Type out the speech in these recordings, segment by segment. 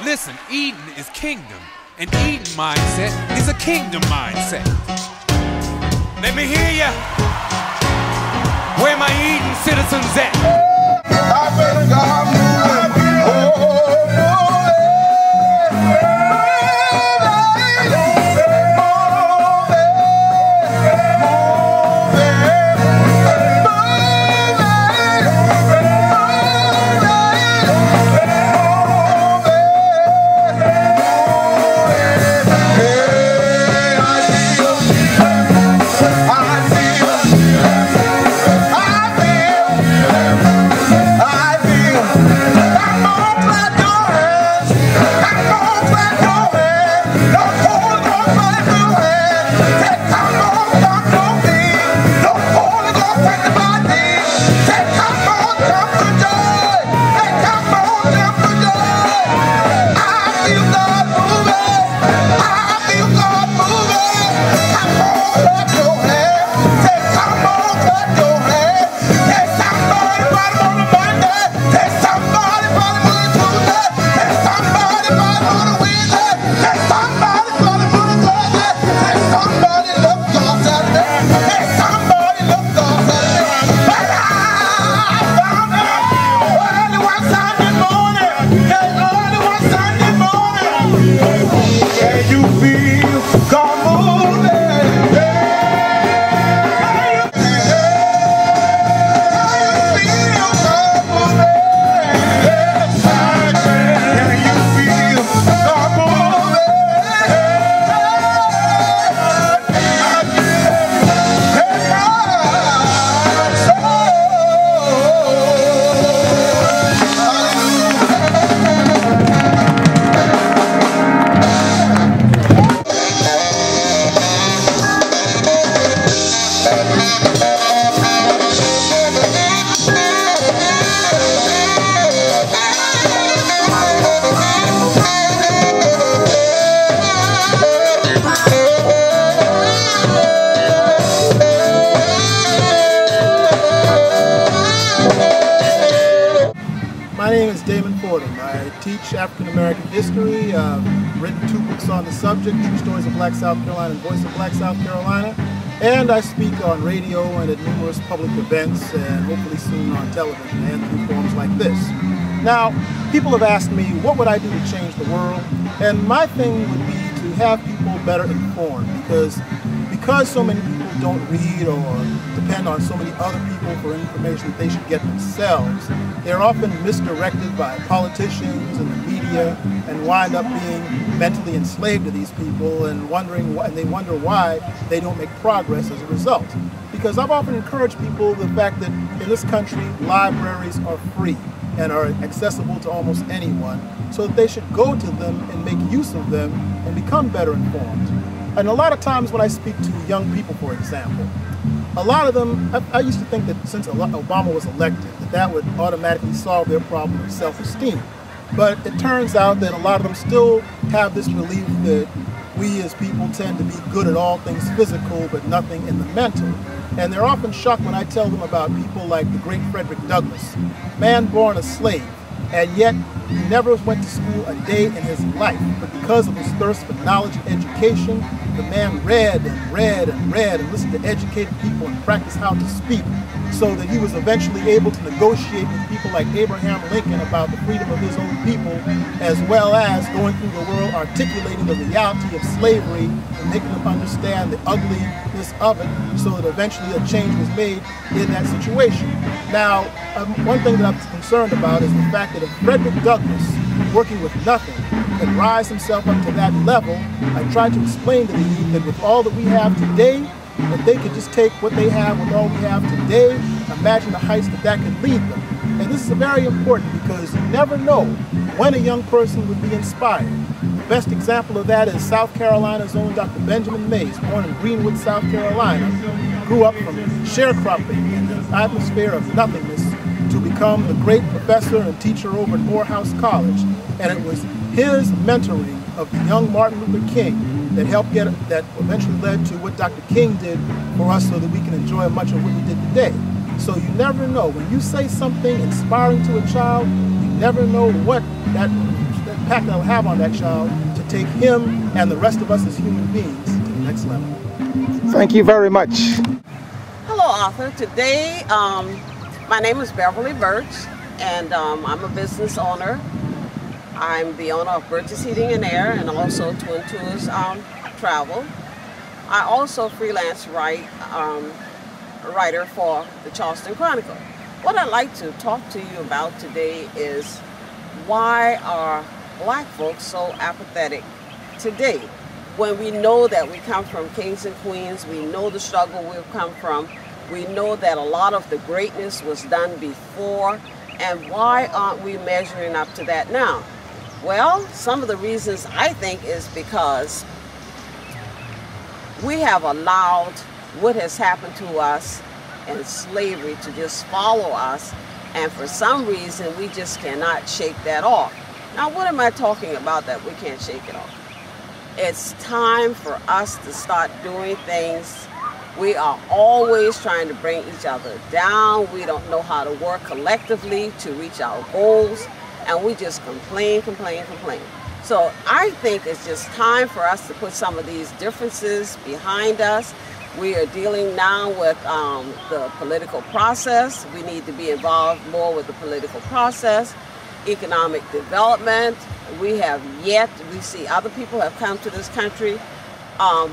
Listen, Eden is kingdom, and Eden mindset is a kingdom mindset. Let me hear ya. Where my Eden citizens at? I better God move. I teach African American history. I've written 2 books on the subject, True Stories of Black South Carolina and Voice of Black South Carolina. And I speak on radio and at numerous public events, and hopefully soon on television and through forums like this. Now, people have asked me, what would I do to change the world? And my thing would be to have people better informed, because so many people don't read or depend on so many other people for information that they should get themselves. They're often misdirected by politicians and the media and wind up being mentally enslaved to these people and they wonder why they don't make progress as a result. Because I've often encouraged people the fact that in this country, libraries are free and are accessible to almost anyone, so that they should go to them and make use of them and become better informed. And a lot of times when I speak to young people, for example, a lot of them, I used to think that since Obama was elected, that would automatically solve their problem of self-esteem. But it turns out that a lot of them still have this belief that we as people tend to be good at all things physical, but nothing in the mental. And they're often shocked when I tell them about people like the great Frederick Douglass, man born a slave, and yet he never went to school a day in his life. But because of his thirst for knowledge and education, the man read and read and read and listened to educated people and practiced how to speak, so that he was eventually able to negotiate with people like Abraham Lincoln about the freedom of his own people, as well as going through the world articulating the reality of slavery and making them understand the ugliness of it, so that eventually a change was made in that situation. Now, one thing that I'm concerned about is the fact that if Frederick Douglass, working with nothing, can rise himself up to that level, I tried to explain to the youth that with all that we have today, if they could just take what they have with all we have today, imagine the heights that could lead them. And this is very important because you never know when a young person would be inspired. The best example of that is South Carolina's own Dr. Benjamin Mays, born in Greenwood, South Carolina, grew up from sharecropping in the atmosphere of nothingness to become the great professor and teacher over at Morehouse College. And it was his mentoring of the young Martin Luther King that eventually led to what Dr. King did for us, so that we can enjoy much of what he did today. So you never know. When you say something inspiring to a child, you never know what that impact that will have on that child to take him and the rest of us as human beings to the next level. Thank you very much. Hello, Arthur. Today, my name is Beverly Birch, and I'm a business owner. I'm the owner of Birch's Heating and Air and also Twin Tours Travel. I also freelance writer for the Charleston Chronicle. What I'd like to talk to you about today is why are black folks so apathetic today? When we know that we come from kings and queens, we know the struggle we've come from, we know that a lot of the greatness was done before, and why aren't we measuring up to that now? Well, some of the reasons I think is because we have allowed what has happened to us in slavery to just follow us, and for some reason we just cannot shake that off. Now, what am I talking about that we can't shake it off? It's time for us to start doing things. We are always trying to bring each other down. We don't know how to work collectively to reach our goals, and we just complain. So I think it's just time for us to put some of these differences behind us. We are dealing now with the political process. We need to be involved more with the political process. Economic development. We see other people have come to this country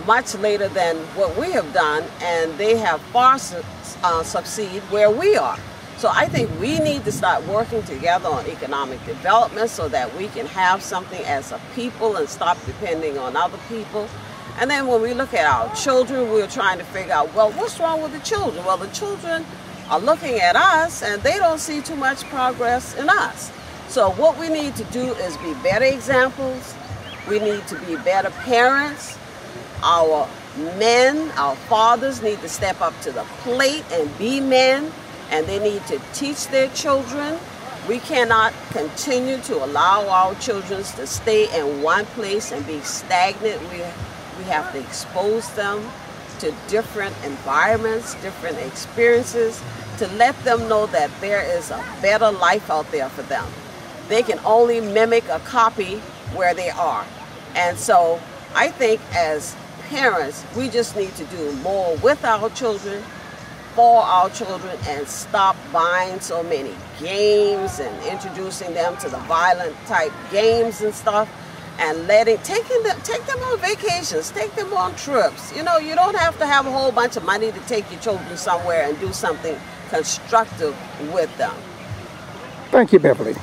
much later than what we have done, and they have far succeed where we are. So I think we need to start working together on economic development so that we can have something as a people and stop depending on other people. And then when we look at our children, we're trying to figure out, well, what's wrong with the children? Well, the children are looking at us and they don't see too much progress in us. So what we need to do is be better examples. We need to be better parents. Our men, our fathers need to step up to the plate and be men, and they need to teach their children. We cannot continue to allow our children to stay in one place and be stagnant. We have to expose them to different environments, different experiences, to let them know that there is a better life out there for them. They can only mimic a copy where they are. And so I think as parents, we just need to do more with our children, for our children, and stop buying so many games and introducing them to the violent type games and stuff, and take them on vacations, take them on trips. You know, you don't have to have a whole bunch of money to take your children somewhere and do something constructive with them. Thank you, Beverly.